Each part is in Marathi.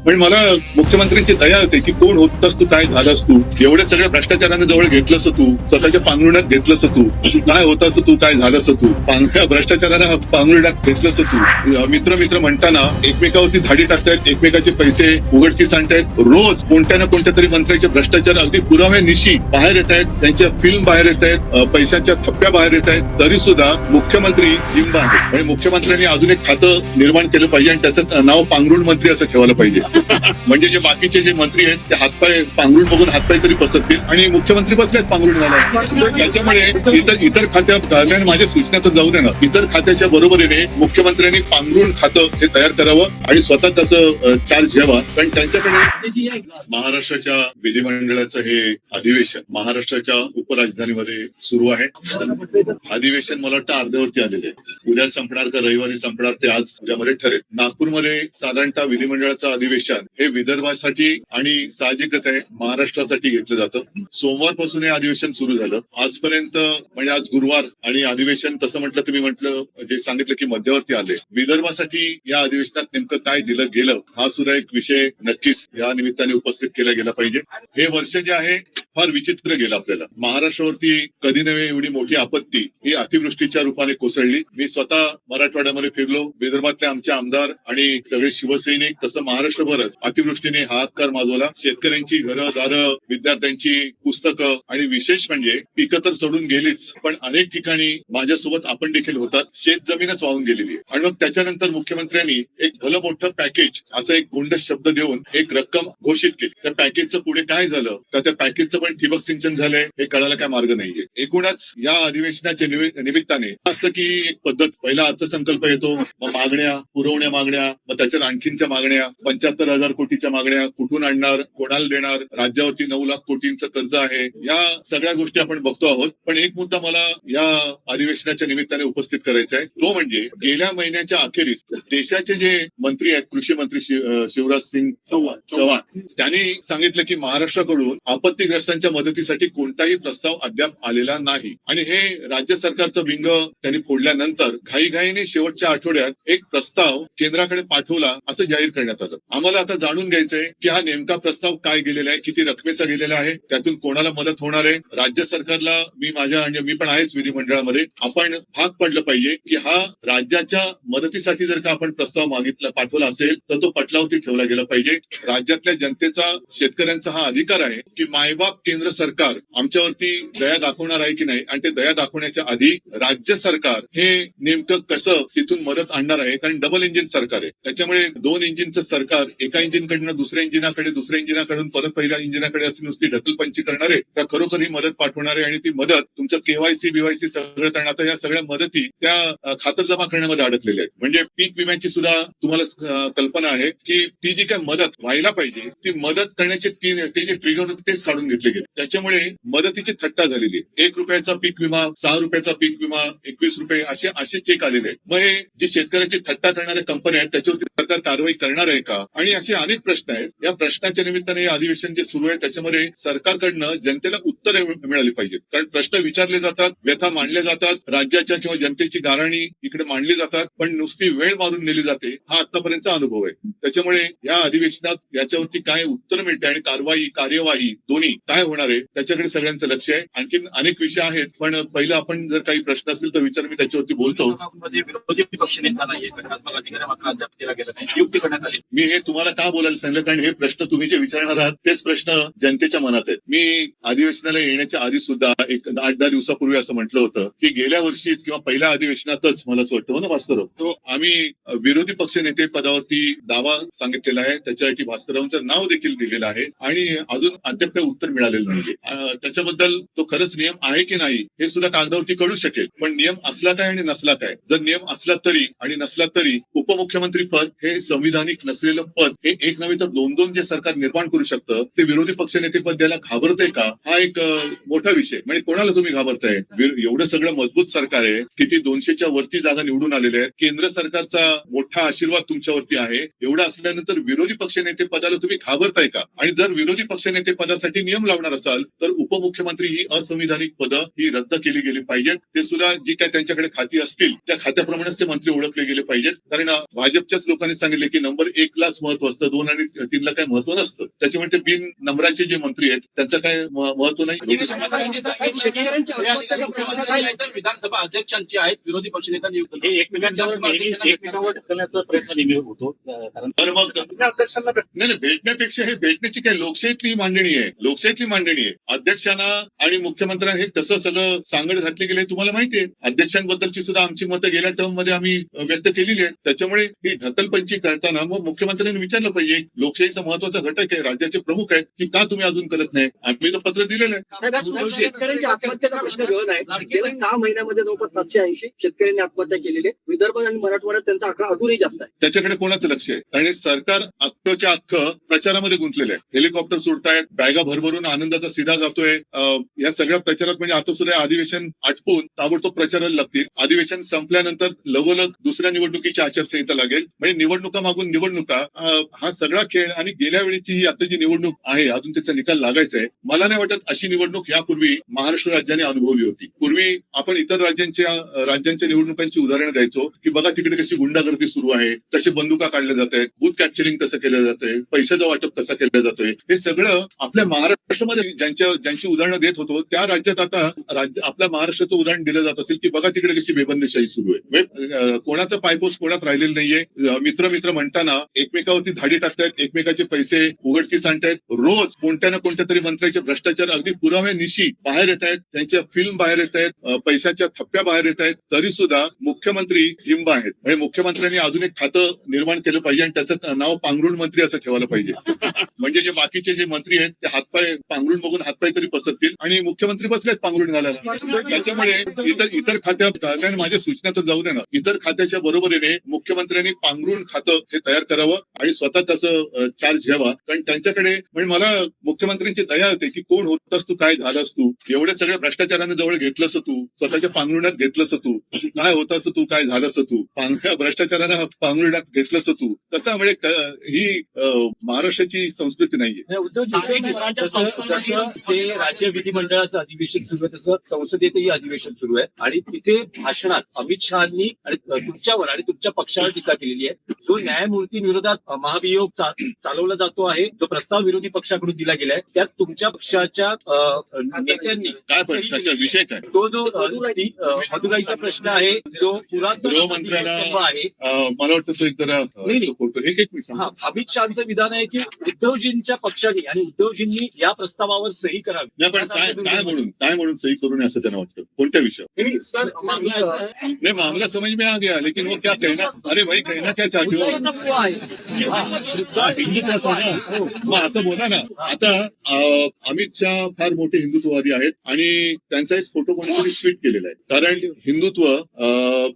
पण मला मुख्यमंत्र्यांची दया होते की कोण होतास तू, काय झालास तू, एवढ्या सगळ्या भ्रष्टाचाराने जवळ घेतलंस तू, स्वतःच्या पांघरुणात घेतलंस तू, काय होतास तू, काय झालंस तू, भ्रष्टाचाराने पांघरुणात घेतलंस तू. मित्र मित्र म्हणताना एकमेकावरती धाडी टाकतायत, एकमेकाचे पैसे उघडकीस आणतायत. रोज कोणत्या ना कोणत्या तरी मंत्र्याचे भ्रष्टाचार अगदी पुराव्यानिशी बाहेर येत आहेत, त्यांच्या फिल्म बाहेर येत आहेत, पैशाच्या थप्प्या बाहेर येत आहेत. तरी सुद्धा मुख्यमंत्री जिंबा आहे. आणि मुख्यमंत्र्यांनी अजून एक खातं निर्माण केलं पाहिजे आणि त्याचं नाव पांघरुण मंत्री असं ठेवायला पाहिजे. म्हणजे जे बाकीचे जे मंत्री आहेत ते हातपाय पांघरुण बघून हातपाय तरी पसरतील आणि मुख्यमंत्री बसलेत पांघरुण घालायला. त्याच्यामुळे इतर खात्या माझ्या सूचना तर जाऊ दे ना, इतर खात्याच्या बरोबरीने मुख्यमंत्र्यांनी पांघरुण खातं हे तयार करावं आणि स्वतः त्याचं चार्ज घ्यावा. कारण त्यांच्याकडे महाराष्ट्राच्या विधिमंडळाचं हे अधिवेशन महाराष्ट्राच्या उपराजधानीमध्ये सुरू आहे. अधिवेशन मला वाटतं अर्ध्यावरती आलेले आहे. उद्या संपणार का रविवारी संपणार ते आज उद्यामध्ये ठरेल. नागपूरमध्ये साधारणतः विधिमंडळाचं अधिवेशन हे विदर्भासाठी आणि साहजिकच आहे महाराष्ट्रासाठी घेतलं जातं. सोमवारपासून हे अधिवेशन सुरू झालं. आजपर्यंत म्हणजे आज गुरुवार आणि अधिवेशन तसं म्हटलं तुम्ही म्हटलं जे सांगितलं की मध्यवर्ती आले. विदर्भासाठी या अधिवेशनात नेमकं काय दिलं गेलं हा सुद्धा एक विषय नक्कीच या निमित्ताने उपस्थित केला गेला पाहिजे. हे वर्ष जे आहे फार विचित्र गेलं आपल्याला. महाराष्ट्रावरती कधी नव्हे एवढी मोठी आपत्ती ही अतिवृष्टीच्या रूपाने कोसळली. मी स्वतः मराठवाड्यामध्ये फिरलो. विदर्भातले आमचे आमदार आणि सगळे शिवसैनिक तसं महाराष्ट्रभरच अतिवृष्टीने हाहाकार माजवला. शेतकऱ्यांची घरं दारं, विद्यार्थ्यांची पुस्तकं आणि विशेष म्हणजे पिकं तर सोडून गेलीच, पण अनेक ठिकाणी माझ्यासोबत आपण देखील होतात, शेत जमीनच वाहून गेलेली आहे. आणि मग त्याच्यानंतर मुख्यमंत्र्यांनी एक भलं मोठं पॅकेज असं एक गोंडस शब्द देऊन एक रक्कम घोषित केली. त्या पॅकेजचं पुढे काय झालं तर त्या पॅकेजचं पण ठिबक सिंचन झालंय हे कळायला काय मार्ग नाहीये. एकूणच या अधिवेशनाच्या निमित्ताने असं की एक पद्धत, पहिला अर्थसंकल्प येतो, मग मागण्या पुरवण्या मागण्या, मग त्याच्यात आणखीनच्या मागण्या, 75,000 कोटीच्या मागण्या कुठून आणणार, कोणाला देणार, राज्यावरती 9 लाख कोटींचं कर्ज आहे, या सगळ्या गोष्टी आपण बघतो आहोत. पण एक मुद्दा मला या अधिवेशनाच्या निमित्ताने उपस्थित करायचा आहे, तो म्हणजे गेल्या महिन्याच्या अखेरीस देशाचे जे मंत्री आहेत, कृषी मंत्री शिवराज सिंग चौहान, त्यांनी सांगितलं की महाराष्ट्राकडून आपत्तीग्रस्तांच्या मदतीसाठी कोणताही प्रस्ताव अद्याप आलेला नाही. आणि हे राज्य सरकारचं बिंग त्यांनी फोडल्यानंतर घाईघाईने शेवटच्या आठवड्यात एक प्रस्ताव केंद्राकडे पाठवला असं जाहीर करण्यात आलं. आम्हाला आता जाणून घ्यायचंय की हा नेमका प्रस्ताव काय गेलेला आहे, किती रकमेचा गेलेला आहे, त्यातून कोणाला मदत होणार आहे. राज्य सरकारला मी पण आहेच विधिमंडळामध्ये, आपण भाग पडलं पाहिजे की हा राज्याच्या मदतीसाठी जर का आपण प्रस्ताव मागितला पाठवला असेल तर तो पटलावरती ठेवला गेला पाहिजे. राज्यातल्या जनतेचा, शेतकऱ्यांचा हा अधिकार आहे की मायबाप केंद्र सरकार आमच्यावरती दया दाखवणार आहे की नाही, आणि ते दया दाखवण्याच्या आधी राज्य सरकार हे नेमकं कसं तिथून मदत आणणार आहे. कारण डबल इंजिन सरकार आहे, त्याच्यामुळे 2 इंजिनचं सरकार एका इंजिनकडनं दुसऱ्या इंजिनाकडे, दुसऱ्या इंजिनाकडून परत पहिल्या इंजिनाकडे अशी नुसती ढकलपंची करणार आहे का खरोखर ही मदत पाठवणार आहे. आणि ती मदत तुमचं केवायसी बीवायसी सगळं करणार. आता या सगळ्या मदती त्या खातं जमा करण्यामध्ये अडकलेल्या आहेत. म्हणजे पीक विम्याची सुद्धा तुम्हाला कल्पना आहे की ती जी काय मदत व्हायला पाहिजे ती मदत करण्याचे ते जे ट्रिगर तेच काढून घेतले गेले. त्याच्यामुळे मदतीची थट्टा झालेली आहे. 1 रुपयाचा पीक विमा, 6 रुपयाचा पीक विमा, 21 रुपये असे चेक आलेले आहेत. मग हे जे शेतकऱ्याची थट्टा करणाऱ्या कंपन्या आहेत त्याच्यावरती सरकार कारवाई करणार आहे का, आणि असे अनेक प्रश्न आहेत. या प्रश्नाच्या निमित्ताने हे अधिवेशन जे सुरू आहे त्याच्यामध्ये सरकारकडनं जनतेला उत्तरे मिळाली पाहिजेत. कारण प्रश्न विचारले जातात, व्यथा मांडल्या जातात, राज्याच्या किंवा जनतेची गाऱ्हाणी इकडे मांडली जातात, पण नुसती वेळ मारून नेली जाते. हा आतापर्यंतचा अनुभव आहे. त्याच्यामुळे या अधिवेशनात याच्यावरती काय उत्तर मिळते आणि कार्यवाही दोन्ही काय होणार आहे त्याच्याकडे सगळ्यांचं लक्ष आहे. आणखीन अनेक विषय आहेत, पण पहिलं आपण जर काही प्रश्न असतील तर विचार, मी त्याच्यावरती बोलतो. विरोधी पक्ष नेता नाहीये, अद्याप केला गेला नाही, नियुक्ती करण्यात आली. मी हे तुम्हाला का बोलायला सांगितलं, कारण हे प्रश्न तुम्ही जे विचारणार आहात तेच प्रश्न जनतेच्या मनात आहेत. मी अधिवेशनाला येण्याच्या आधी सुद्धा एक 8-10 दिवसापूर्वी असं म्हटलं होतं की गेल्या वर्षीच किंवा पहिल्या अधिवेशनातच मला असं वाटतं ना भास्करराव, तो आम्ही विरोधी पक्ष नेते पदावरती दावा सांगितलेला आहे. त्याच्यासाठी भास्कररावांचं नाव देखील दिलेलं आहे आणि अजून अद्याप काही उत्तर मिळालेलं नाहीये. त्याच्याबद्दल तो खरंच नियम आहे की नाही हे सुद्धा कागदावरती कळू शकेल. पण नियम असला काय आणि नसला काय, जर नियम असला तरी आणि नसला तरी उपमुख्यमंत्री पद हे संविधानिक नसलेलं पद हे एक नव्हे तर 2-2 जे सरकार निर्माण करू शकतं ते विरोधी पक्षनेते पद द्यायला घाबरतंय का, हा एक मोठा विषय. म्हणजे कोणाला तुम्ही घाबरताय? एवढं सगळं मजबूत सरकार आहे, किती 200च्या वरती जागा निवडून आलेल्या आहेत, केंद्र सरकारचा मोठा आशीर्वाद तुमच्यावरती आहे. एवढं असल्यानंतर विरोधी पक्षनेते पदाला तुम्ही घाबरताय का? आणि जर विरोधी पक्षनेते पदासाठी नियम लावणार असाल तर उपमुख्यमंत्री ही असंविधानिक पदं ही रद्द केली गेली पाहिजेत. ते सुद्धा जी काय त्यांच्याकडे खाती असतील त्या खात्याप्रमाणेच ते मंत्री ओळखले गेले पाहिजेत. कारण भाजपच्याच लोकांनी सांगितले की नंबर 1 लाच महत्व महत्व असतं, 2 आणि 3ला काही महत्व नसतं. त्याच्यामुळे ते बिन नंबराचे जे मंत्री आहेत त्यांचं काय महत्व नाही. विधानसभा अध्यक्षांची आहेत, विरोधी पक्षनेता नियुक्त हे एकमेकांवर ढकलण्याचा प्रयत्न नेहमी होतो. कारण तर मग अध्यक्षांना नाही भेटण्यापेक्षा हे भेटण्याची काय लोकशाहीतली मांडणी आहे. लोकशाहीतली मांडणी आहे. अध्यक्षांना आणि मुख्यमंत्र्यांना हे कसं सगळं सांगड घातले गेले तुम्हाला माहिती आहे. अध्यक्षांबद्दलची सुद्धा आमची मतं गेल्या टर्म मध्ये आम्ही व्यक्त केलेली आहेत. त्याच्यामुळे ही ढकलपंची करताना मग मुख्यमंत्र्यांनी विचारलं पाहिजे, लोकशाहीचा महत्वाचा घटक आहे, राज्याचे प्रमुख आहेत, की का तुम्ही अजून करत नाही. आम्ही तर पत्र दिलेलं आहे. शेतकऱ्यांच्या आत्महत्येचा प्रश्न घेऊन आहे. गेल्या 6 महिन्यामध्ये जवळपास 780 शेतकऱ्यांनी आत्महत्या केलेली आहे. विदर्भ आणि मराठवाड्यात त्यांचा आकडा अजूनही जास्त आहे. त्याच्याकडे कोणाचं लक्ष आहे. आणि सरकार अख्खच्या अख्खं प्रचारामध्ये गुंतलेलं आहे. हेलिकॉप्टर सुटतायत, बॅगा भरभरून आनंदाचा सीधा जातोय. या सगळ्या प्रचारात म्हणजे आता सुद्धा अधिवेशन आटपून ताबडतोब प्रचाराला लागतील. अधिवेशन संपल्यानंतर लगोलग दुसऱ्या निवडणुकीची आचारसंहिता लागेल. म्हणजे निवडणुका मागून निवडणुका हा सगळा खेळ. आणि गेल्या वेळेची ही आता जी निवडणूक आहे अजून त्याचा निकाल लागायचा आहे. मला नाही वाटत अशी निवडणूक यापूर्वी महाराष्ट्र राज्याने अनुभवली होती. पूर्वी आपण इतर राज्यांच्या निवडणुकांची उदाहरणं द्यायचो की बघा तिकडे कशी गुंडागर्दी सुरू आहे, कसे बंदुका काढल्या जात आहेत, बूथ कॅप्चरिंग कसं केलं जातंय, पैशाचं वाटप कसं केलं जातोय. हे सगळं आपल्या महाराष्ट्रामध्ये ज्यांची उदाहरणं देत होतो त्या राज्यात आता आपल्या महाराष्ट्राचं उदाहरण दिलं जात असेल की बघा तिकडे कशी बेबंदीशाही सुरू आहे. म्हणजे कोणाचं पायपोस कोणात राहिलेलं नाहीये. मित्र म्हणताना एकमेकावरती धाडी टाकतायत, एकमेकाचे पैसे उघडकीस आणतायत. रोज कोणत्या ना कोणत्या तरी मंत्र्याचे भ्रष्टाचार अगदी पुराव्यानिशी बाहेर येत आहेत, त्यांच्या फिल्म बाहेर येत आहेत, पैशाच्या थप्प्या बाहेर येत आहेत. तरी सुद्धा मुख्यमंत्री हिंब आहेत. म्हणजे मुख्यमंत्र्यांनी अजून एक खातं निर्माण केलं पाहिजे आणि त्याचं नाव पांघरुण मंत्री असं ठेवायला पाहिजे. म्हणजे जे बाकीचे जे मंत्री आहेत ते हातपाय पांघरुण बघून हातपाय तरी पसरतील आणि मुख्यमंत्री बसलेत पांघरुण घालायला. त्याच्यामुळे इतर खात्या माझ्या सूचना तर जाऊ दे ना, इतर खात्याच्या बरोबरीने मुख्यमंत्र्यांनी पांघरुण खातं हे तयार करावं आणि स्वतः त्याचं चार्ज घ्यावा. कारण त्यांच्याकडे म्हणजे मला मुख्यमंत्र्यांची दया होते की कोण होतास तू, काय झालास तू, एवढ्या सगळ्या भ्रष्टाचारानं जवळ घेतलंस तू, स्वतःच्या पांघरुणात घेतलंस तू, काय होतास तू, काय झालंस तू, भ्रष्टाचारानं पांघरुणात घेतलंस तू. तसं म्हणजे ही महाराष्ट्राची संस्कृती नाहीये. जसं ते राज्य विधिमंडळाचं अधिवेशन सुरू आहे तसं संसदेतही अधिवेशन सुरू आहे आणि तिथे भाषणात अमित शहानी आणि तुमच्यावर आणि तुमच्या पक्षावर टीका केलेली आहे. जो न्यायमूर्तींविरोधात महाभियोग चालवला जातो आहे, जो प्रस्ताव विरोधी पक्षाकडून दिला गेलाय, त्यात तुमच्या पक्षाच्या नेत्यांनी काय विषय काय तो जो मदुराईचा प्रश्न आहे, जो गृहमंत्र्यांना आहे, मला वाटतं तो एक जरा एक अमित शहाचं विधान आहे की उद्धवजींच्या पक्षाने आणि उद्धवजींनी या प्रस्तावावर सही करावी. पण काय म्हणून सही करू नये असं त्यांना वाटतं. कोणत्या विषयावर सर नहीं मामला समझ में आ गया, लेकिन वो क्या कहना, अरे भाई कहना क्या चाहते हो, मग असं बोला ना. आता अमित शहा फार मोठे हिंदुत्ववादी आहेत आणि त्यांचा एक फोटो कोणीतरी ट्विट केलेला आहे. कारण हिंदुत्व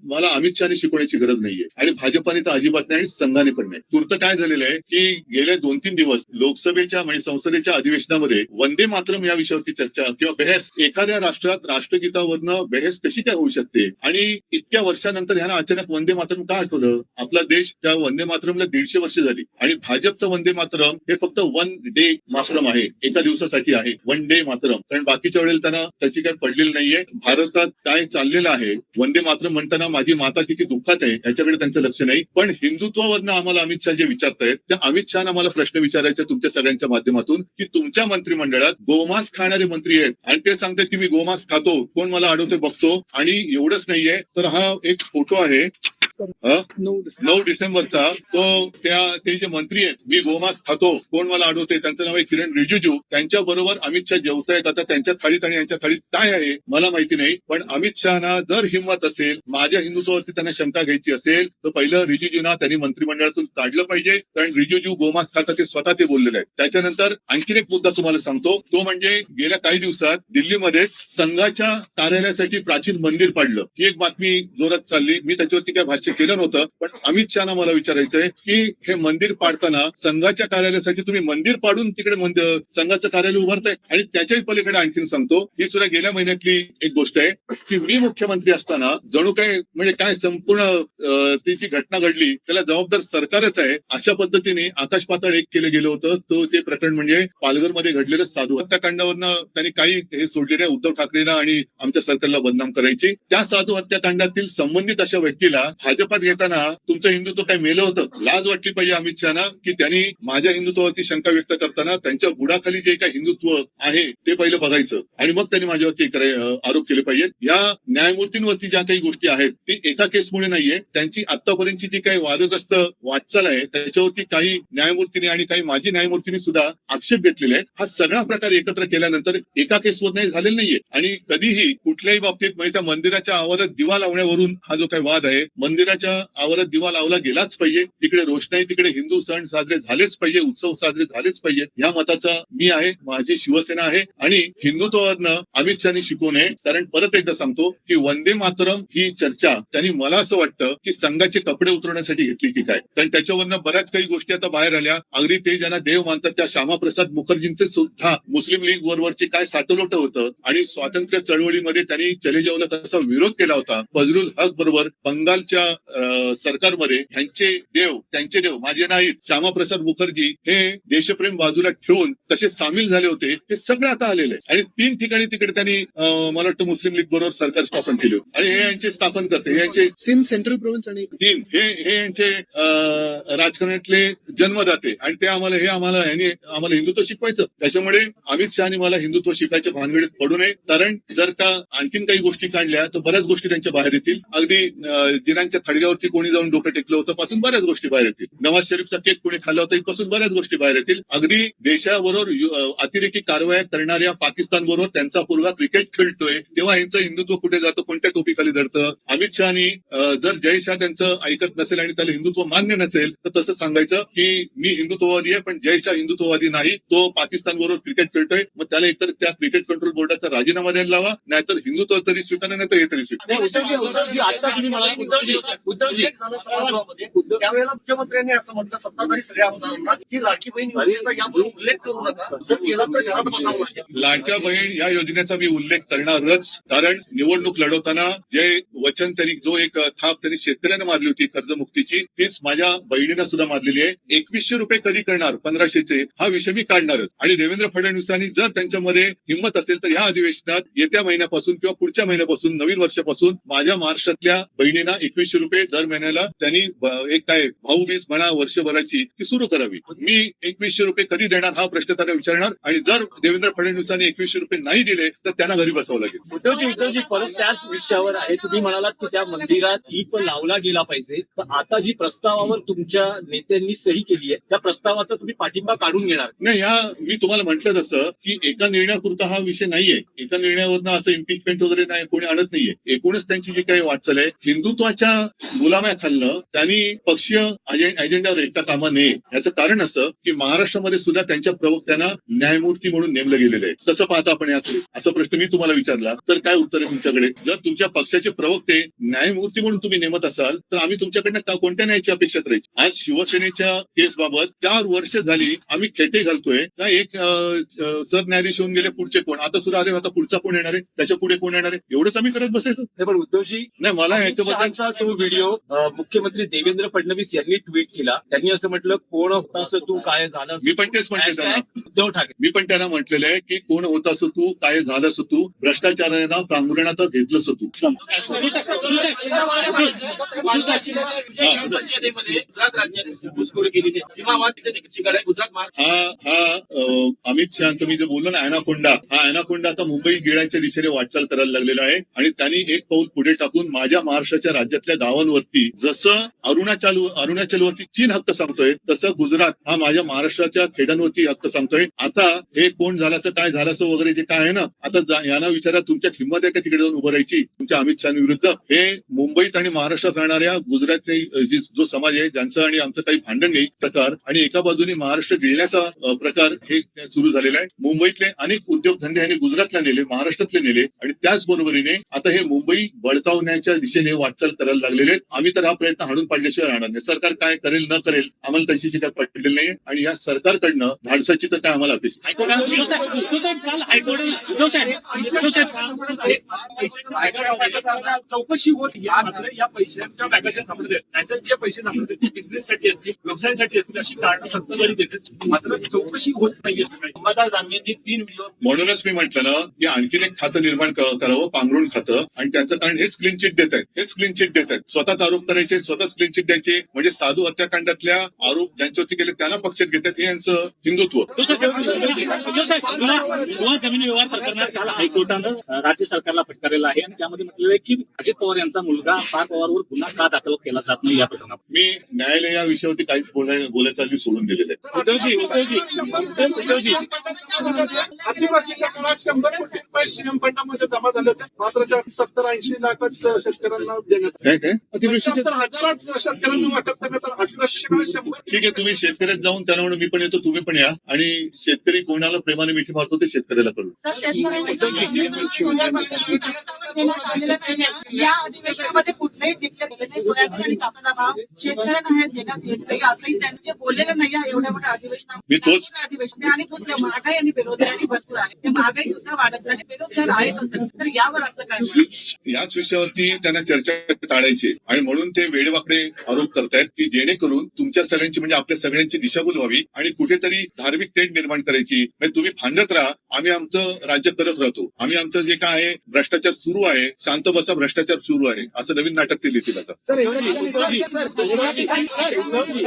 मला अमित शहाने शिकवण्याची गरज नाहीये आणि भाजपाने तर अजिबात नाही आणि संघाने पण नाही. तूर्त काय झालेलं आहे की गेले 2-3 दिवस लोकसभेच्या म्हणजे संसदेच्या अधिवेशनामध्ये वंदे मातरम या विषयावरती चर्चा किंवा बहस, एखाद्या राष्ट्रात राष्ट्रगीतावरनं बहस कशी काय होऊ शकते आणि इतक्या वर्षानंतर ह्यांना अचानक वंदे मातरम का आठवलं. आपला देश त्या वंदे मातरमला 150 वर्ष झाली आणि भाजपचं वंदे मातरम हे फक्त 1 डे मातरम आहे, एका दिवसासाठी आहे, 1 डे मातरम. कारण बाकीच्या वेळेला त्यांना त्याची काही पडलेली नाहीये. भारतात काय चाललेलं आहे, वंदे मातरम म्हणताना माझी माता किती दुःखात आहे याच्याकडे त्यांचं लक्ष नाही. पण हिंदुत्वावरनं आम्हाला अमित शहा जे विचारतायत त्या अमित शहाना मला प्रश्न विचारायचा तुमच्या सगळ्यांच्या माध्यमातून की तुमच्या मंत्रिमंडळात गोमांस खाणारे मंत्री आहेत आणि ते सांगतात की मी गोमांस खातो, कोण मला अडवते बघतो. आणि एवढंच नाहीये तर हा एक फोटो आहे 9 डिसेंबरचा, तो ते जे मंत्री आहेत मी गोमांस खातो कोण मला अडवते, त्यांचं नाव आहे किरण रिजिजू. त्यांच्या बरोबर अमित शहा जेवतायत. आता त्यांच्या थाळीत आणि यांच्या थाळीत काय आहे मला माहिती नाही. पण अमित शहाना जर हिंमत असेल, माझ्या हिंदुत्वावरती त्यांना शंका घ्यायची असेल तर पहिलं रिजिजूंना त्यांनी मंत्रिमंडळातून काढलं पाहिजे. कारण रिजिजू गोमांस खातात ते स्वतः ते बोललेले आहेत. त्याच्यानंतर आणखीन एक मुद्दा तुम्हाला सांगतो, तो म्हणजे गेल्या काही दिवसात दिल्लीमध्येच संघाच्या कार्यालयासाठी प्राचीन मंदिर पाडलं. ही एक बातमी जोरात चालली. मी त्याच्यावरती काय भाष्य केलं नव्हतं. पण अमित शहाना मला विचारायचंय की हे मंदिर पाडताना संघाच्या कार्यालयासाठी तुम्ही मंदिर पाडून तिकडे संघाचं कार्यालय उभारताय. आणि त्याच्याही पलीकडे आणखीन सांगतो, ही सुद्धा गेल्या महिन्यातली एक गोष्ट आहे की मी मुख्यमंत्री असताना जणू काय म्हणजे काय संपूर्ण ती जी घटना घडली त्याला जबाबदार सरकारच आहे अशा पद्धतीने आकाश पाताळ एक केले गेले. गेलं होतं तो ते प्रकरण म्हणजे पालघरमध्ये घडलेलं साधू हत्याकांडावरनं त्यांनी काही हे सोडले नाही उद्धव ठाकरेंना आणि आमच्या सरकारला बदनाम करायचे. त्या साधू हत्याकांडातील संबंधित अशा व्यक्तीला भाजपात घेताना तुमचं हिंदुत्व काय मेलं होतं? लाज वाटली पाहिजे अमित शहाना की त्यांनी माझ्या हिंदुत्वावरती शंका व्यक्त करताना त्यांच्या बुडाखाली जे काही हिंदुत्व आहे ते पहिलं बघायचं आणि मग त्यांनी माझ्यावरती आरोप केले पाहिजेत. या न्यायमूर्तींवरती ज्या काही गोष्टी आहेत ती एका केसमुळे नाहीये, त्यांची आतापर्यंतची जी काही वादग्रस्त वाटचाल आहे त्याच्यावरती काही न्यायमूर्तींनी आणि काही माजी न्यायमूर्तींनी सुद्धा आक्षेप घेतलेले आहेत. हा सगळा प्रकार एकत्र केल्यानंतर एका केसवर नाही झालेला नाहीये आणि कधीही कुठल्याही बाबतीत म्हणजे त्या मंदिराच्या आवारात दिवा लावण्यावरून हा जो काही वाद आहे, मंदिराच्या आवारात दिवा लावला गेलाच पाहिजे, तिकडे रोषणाई, तिकडे हिंदू सण साजरे झालेच पाहिजे, उत्सव साजरे झालेच पाहिजे, या मताचा मी आहे, माझी शिवसेना आहे आणि हिंदुत्वावरनं अमित शहानी शिकू नये. कारण परत एकदा सांगतो की वंदे मातरम ही चर्चा त्यांनी मला असं वाटतं की संघाचे कपडे उतरवण्यासाठी घेतली की काय, कारण त्याच्यावरनं बऱ्याच काही गोष्टी आता बाहेर आल्या. अगदी ते ज्यांना देव मानतात त्या श्यामाप्रसाद मुखर्जींचे सुद्धा मुस्लिम लीग बरोबरचे काय साटलोट होतं आणि स्वातंत्र्य चळवळीमध्ये त्यांनी चले जाऊला कसा विरोध केला होता. फजलुल हक बरोबर बंगालच्या सरकारमध्ये त्यांचे देव माझे नाहीत, श्यामाप्रसाद मुखर्जी हे देशप्रेम बाजूला ठेवून कसे सामील झाले होते हे सगळं आता आलेलं आहे. आणि 3 ठिकाणी तिकडे त्यांनी मला वाटतं मुस्लिम लीग बरोबर सरकार स्थापन केले आणि हे यांचे स्थापन करते, हे यांचे सिंध सेंट्रल प्रोव्हिन्स आणि हे यांचे राजकारणातले जन्मदाते आणि ते आम्हाला हिंदुत्व शिकवायचं. त्याच्यामुळे अमित शहानी मला हिंदुत्व शिकायच्या भानगडीत पडू नये. कारण जर का आणखीन काही गोष्टी काढल्या तर बऱ्याच गोष्टी त्यांच्या बाहेर येतील. अगदी जिनांच्या थडग्यावरती कोणी जाऊन डोकं टेकलं होतं पासून बऱ्याच गोष्टी बाहेर येतील. नवाज शरीफचा केक कोणी खाल्ला होता इथपासून बऱ्याच गोष्टी बाहेर येतील. अगदी देशाबरोबर अतिरेकी कारवाया करणाऱ्या पाकिस्तान बरोबर त्यांचा पोरगा क्रिकेट खेळतोय तेव्हा यांचं हिंदुत्व कुठे जातं, कोणत्या टोपीखाली धरतं. अमित शहानी जर जय शाह त्यांचं ऐकत नसेल आणि त्याला हिंदुत्व मान्य नसेल तर तसं सांगायचं की मी हिंदुत्ववादी आहे पण जय शाह हिंदुत्ववादी नाही, तो पाकिस्तान बरोबर क्रिकेट खेळतोय, मग त्याला एकतर त्या क्रिकेट कंट्रोल बोर्डाचा राजीनामा द्यायला लावा, नाहीतर हिंदुत्व तरी स्वीकारा नाही तर हे तरी स्वीकारा. त्यावेळेला मुख्यमंत्र्यांनी असं म्हटलं सत्ताधारी सगळ्या आमदारांना की लाडकी बहीण योजनेचा यापुढे उल्लेख करू नका, जर केला तर घरात बसावं लागेल. लाडक्या बहीण या योजनेचा मी उल्लेख करणारच, कारण निवडणूक लढवताना जे वचन त्यांनी जो एक थाप त्यांनी शेतकऱ्यांना मारली होती कर्जमुक्तीची तीच माझ्या बहिणीनं सुद्धा मारलेली आहे. 2100 रुपये कधी करणार 1500चे हा विषय मी काढणारच. आणि देवेंद्र फडणवीसांनी जर त्यांच्यामध्ये हिंमत असेल तर या अधिवेशनात येत्या महिन्यापासून किंवा पुढच्या महिन्यापासून नवीन वर्षापासून माझ्या महाराष्ट्रातल्या बहिणींना 2100 रुपये दर महिन्याला त्यांनी एक काय भाऊबीज म्हणा वर्षभराची ती सुरू करावी. मी 2100 रुपये कधी देणार हा प्रश्न त्यांना विचारणार आणि जर देवेंद्र फडणवीसांनी 2100 रुपये नाही दिले तर त्यांना घरी बसावं लागेल. उद्धवजी परत त्याच विषयावर आहे. तुम्ही म्हणालात की त्या मंदिरात दीप लावला गेला पाहिजे, तर आता जी प्रस्तावावर तुमच्या नेत्यांनी सही केली आहे त्या प्रस्तावाचा तुम्ही पाठिंबा काढून घेणार नाही? मी तुम्हाला म्हटलं तसं की एका निर्णयापुरता हा विषय नाहीये, एका निर्णयावरनं असं इम्पिचमेंट वगैरे नाही कोणी आणत नाहीये. एकूणच त्यांची जी काही वाटचाल आहे हिंदुत्वाच्या गुलाम्याखालनं त्यांनी पक्षीय अजेंड्यावर एकटा कामा नये. याचं कारण असं की महाराष्ट्रामध्ये सुद्धा त्यांच्या प्रवक्त्यांना न्यायमूर्ती म्हणून नेमलं गेलेलं आहे. कसं पाहता आपण याकडे असा प्रश्न मी तुम्हाला विचारला तर काय उत्तर आहे तुमच्याकडे? जर तुमच्या पक्षाचे प्रवक्ते न्यायमूर्ती म्हणून तुम्ही नेमत असाल तर आम्ही तुमच्याकडनं कोणत्या न्यायाची अपेक्षा करायची? आज शिवसेनेच्या केसबाबत 4 वर्ष झाली आम्ही खेटे घालतोय. एक सरन्यायाधीश होऊन गेले, पुढचे कोण? आता सुद्धा अरे आता पुढचा कोण येणार आहे, त्याच्या पुढे कोण येणार आहे, एवढंच आम्ही करत बसायचं? पण उद्धवजी नाही, मला याच्याबद्दलचा तो व्हिडिओ मुख्यमंत्री देवेंद्र फडणवीस यांनी ट्विट केला. त्यांनी असं म्हटलं कोण होतास तू काय झालं. मी पण तेच म्हणते त्यांना, उद्धव ठाकरे मी पण त्यांना म्हटलेलं आहे की कोण होतास तू काय झालंस तू, भ्रष्टाचारांना प्रांगणात घेतलंस तू. परिषदेमध्ये गुजरात राज्याने घुसखोरी केलेली आहे. सीमावाद तिथे गुजरात अमित शहाचं मी जे बोललो ना अॅनाकोंडा, हा अॅनाकोंडा आता मुंबई गिळायच्या दिशेने वाटचाल करायला लागलेला आहे आणि त्यांनी एक पाऊल पुढे टाकून माझ्या महाराष्ट्राच्या राज्यातल्या गावांवरती जसं अरुणाचलवरती चीन हक्क सांगतोय तसं गुजरात हा माझ्या महाराष्ट्राच्या खेड्यांवरती हक्क सांगतोय. आता हे कोण झाल्याचं काय झाल्याचं वगैरे जे काय आहे ना, आता यांना विचारा तुमच्या हिंमत आहे का तिकडे जाऊन उभं राहायची तुमच्या अमित शहा विरुद्ध? हे मुंबईत आणि महाराष्ट्रात राहणाऱ्या गुजरातचे जो समाज आहे ज्यांचं आणि आमचं काही भांडण नाही प्रकार आणि एका बाजूने महाराष्ट्र गिळण्याचा प्रकार हे सुरू झालेला आहे. मुंबईतले अनेक उद्योगधंदे यांनी गुजरातला नेले, महाराष्ट्रातले नेले आणि त्याचबरोबरीने आता हे मुंबई बळकावण्याच्या दिशेने वाटचाल करायला लागलेले आहेत. आम्ही तर हा प्रयत्न हाणून पाडल्याशिवाय राहणार नाही. सरकार काय करेल न करेल आम्हाला त्याची काय पटलेली नाही आणि या सरकारकडनं धाडसाची तर काय आम्हाला अपेक्षा. चौकशी होत या पैशांच्या बॅगाच्या सापडते, त्याच्यात जे पैसे सापडते ते बिझनेससाठी असतील, व्यवसायासाठी असतील अशी कारण सत्ताधारी देतात मात्र चौकशी होत नाहीये. अंबादास दानवेंनी 3 व्हिडिओ म्हणूनच मी म्हटलं ना की आणखीन एक खातं निर्माण करावं, पांघरुण खातं. आणि त्याचं कारण हेच क्लीन चिट देत आहेत, हेच क्लीन चिट देत आहेत. स्वतःच आरोप करायचे, स्वतःच क्लीन चिट द्यायचे. म्हणजे साधू हत्याकांडातल्या आरोप ज्यांच्यावरती केले त्यांना पक्षात घेतात. हे यांचं हिंदुत्व. जमीन व्यवहार प्रकरणात काल हायकोर्टानं राज्य सरकारला फटकारलेलं आहे आणि त्यामध्ये म्हटलेलं आहे की अजित पवार यांचा मुलगा पार पवारवर गुन्हा का दाखल केला जात नाही या प्रकरणात. मी न्यायालय या विषयावरती काहीच बोलायचं आधी सोडून दिलेलं आहे. उद्धवजी आदिवासीच्या काळात 100 कोटी रुपये सीएम फंडामध्ये जमा झाले होते. मात्र त्या 70-80 लाखच शेतकऱ्यांना देण्यात आले. काय अतिवृष्टीचे हजाराच शेतकऱ्यांना वाटप करण्यात आलं. आदिवासीच्या काळात 100. ठीक आहे, तुम्ही शेतकऱ्यात जाऊन त्यांना म्हणून मी पण येतो, तुम्ही पण या. आणि शेतकरी कोणाला प्रेमाने मिठी मारतो ते शेतकऱ्याला कळू. या अधिवेशनामध्ये कुठल्याही ठिकाणी सोयाबीन आणि कापसाचा भाव शेतकऱ्यांना आहेत देण्यात येत नाही असंही त्यांनी जे बोललेलं नाही आहे एवढ्या मोठ्या मी तोच- अधिवेशन आणि दुसरं महागाई आणि बेरोजगारी भरपूर आहे. ते महागाई सुद्धा वाढत नाही, बेरोजगार आहेतच. तर यावर आपलं काय? याच विषयावरती त्यांना चर्चा टाळायची आणि म्हणून ते वेडेवाकडे आरोप करतायत की जेणेकरून तुमच्या सगळ्यांची म्हणजे आपल्या सगळ्यांची दिशाभूल व्हावी आणि कुठेतरी धार्मिक तेढ निर्माण करायची. म्हणजे तुम्ही फांदत राहा, आम्ही आमचं राज्य करत राहतो. आम्ही आमचं जे काय आहे भ्रष्टाचार सुरू आहे, शांत बसा भ्रष्टाचार सुरू आहे, असं नवीन नाटक ते लिहितील आता. सर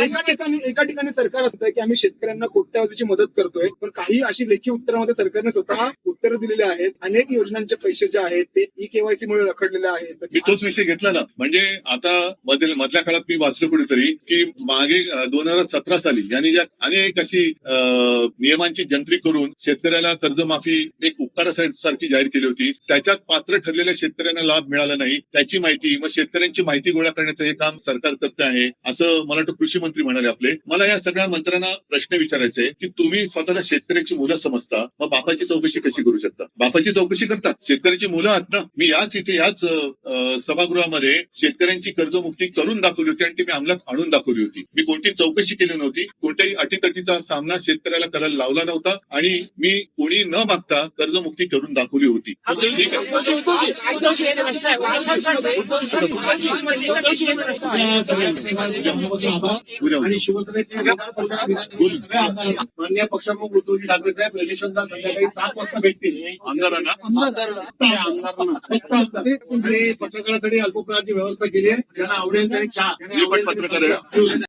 एका ठिकाणी सरकार असतं की आम्ही शेतकऱ्यांना कोट्यावधीची मदत करतोय, पण काही अशी लेखी उत्तरामध्ये सरकारने स्वतः उत्तर दिलेले आहेत. अनेक योजनांचे पैसे जे आहेत ते केवायसी मुळे रखडलेले आहेत. मी तोच विषय घेतला ना. म्हणजे आता मधल्या काळात मी वाचलं कुठेतरी की मागे 2017 साली यांनी ज्या अनेक अशी नियमांची जंत्री करून शेतकऱ्याला कर्जमाफी एक उपकारासारखी जाहीर केली होती. त्याच्यात पात्र ठरलेल्या शेतकऱ्यांना लाभ मिळाला नाही, त्याची माहिती मग शेतकऱ्यांची माहिती गोळा करण्याचं हे काम सरकार करते आहे असं मला वाटतं कृषी मंत्री म्हणाले आपले. मला या सगळ्या मंत्र्यांना प्रश्न विचारायचे की तुम्ही स्वतःला शेतकऱ्याची मुलं समजता, मग बापाची चौकशी कशी करू शकता? बापाची चौकशी करता, शेतकऱ्याची मुलं आहात ना. मी याच सभागृहामध्ये शेतकऱ्यांची कर्जमुक्ती करून दाखवली होती आणि ती मी अंमलात आणून दाखवली होती. मी कोणती चौकशी केली नव्हती, कोणत्याही अटीतटीचा सामना शेतकऱ्याला करायला लावला नव्हता आणि मी कोणी न मागता कर्जमुक्ती करून दाखवली होती. ठीक आहे. आणि शिवसेनेचे सगळ्या आमदारांना माननीय पक्षप्रमुख उद्धवजी ठाकरे साहेब इलेक्शनला संध्याकाळी 7 वाजता भेटतील. आमदारांना फक्त आमदार आणि पत्रकारासाठी अल्पप्रकारची व्यवस्था केली आहे. ज्यांना आवडेल त्यांनी चहा मी पण पत्रकार आहे.